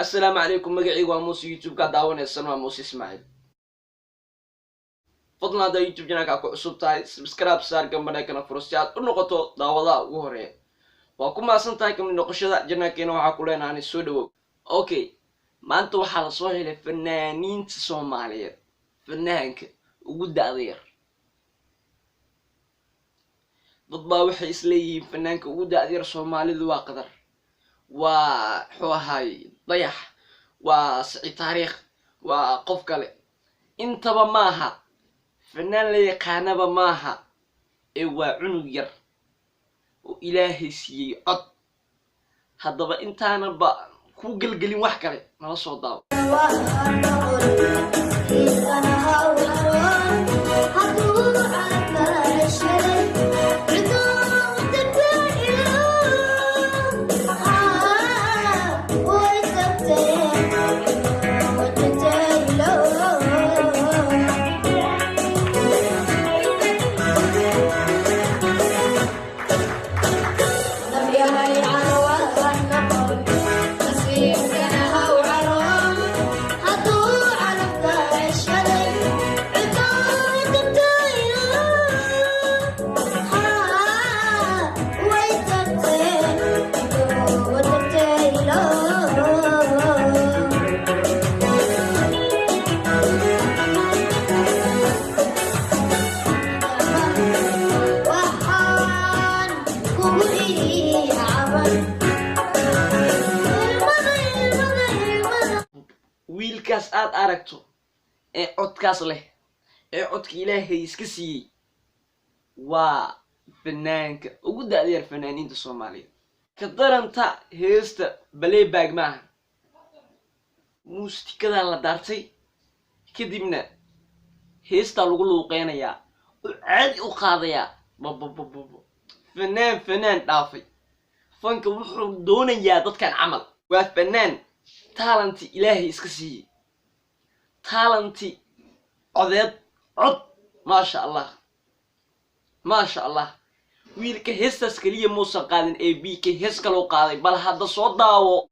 السلام عليكم مقعي وموسى يوتيوب كداون السنة موسى اسماعيل فضلنا هذا يوتيوب جناك أكو عصب تاي سبسكرايب صار جنبنا كنا فرصات النقطة داولا وهرية وكم أصلا تاي كم نقشة جناك إنه عقولنا عن السودو أوكي ما أنتوا حال صحيح الفنانين الصوماليين فنانك وجود أذير ضد وحي إسلي فنانك وجود أذير صومالي ذو قدر وحوهاي ضيح وسعي تاريخ وقف كله انتبه ماها فنان لي قانبا ماها ايوا عنو ير وإلهي سيي عد هدبا انتانا با كو قلقلين wax kale nala soo daaw wiilkaas aad aragto ee codkaas leh ee codka Ilaahay iska siiyay waa fanaanka ugu da'yar fanaaniinta Soomaaliyeed ka daranta heesta Playback maaha muusikada la daartay kadibna heesta lagu luuqeynayaa oo caadi u qaadaya fanaan dhaafay fanka wuxuu doonayaa dadkan camal waa fanaan talent إلهي إسكسي talent عذاب عد ما شاء الله ما شاء الله ويلك هستس كليه موسى قادن أي بي كي هس كلو قادن بل هذا صوت داو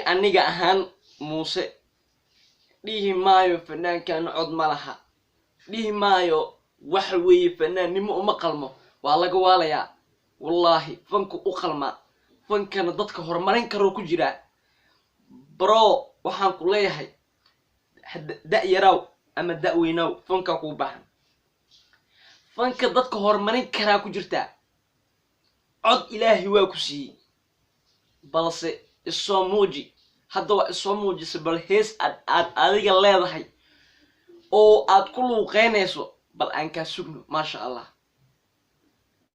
aniga ahaan muuse dhihi maayo fanaankan cod ma laha dhihi maayo wax weeye fanaannimo uma qalmo waa laga waalayaa wallahi fanku u qalma fankana dadka horumarin karo ku jira bro waxaan ku leeyahay da yaraw ama da weynaw fanka ku baahan fanka dadka horumarin kara ku jirta cod ilaahi waa ku siiyay balse isoo muuji hadda waa isoo muujisay bal hees aad adiga leedahay oo aad ku luuqeynayso bal aan ka sugno ma sha Allah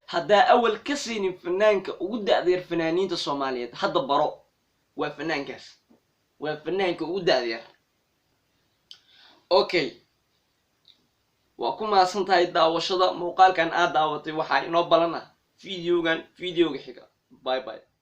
hadda awal ka siinin fanaanka ugu da'yar fanaaniinta Soomaaliyeed hadda baro waa fanaankaas waa fanaanka ugu da'yar okay waa ku maasantahay daawashada muuqaalkan aad daawatay waxa inoo balana videoga xiga bye bye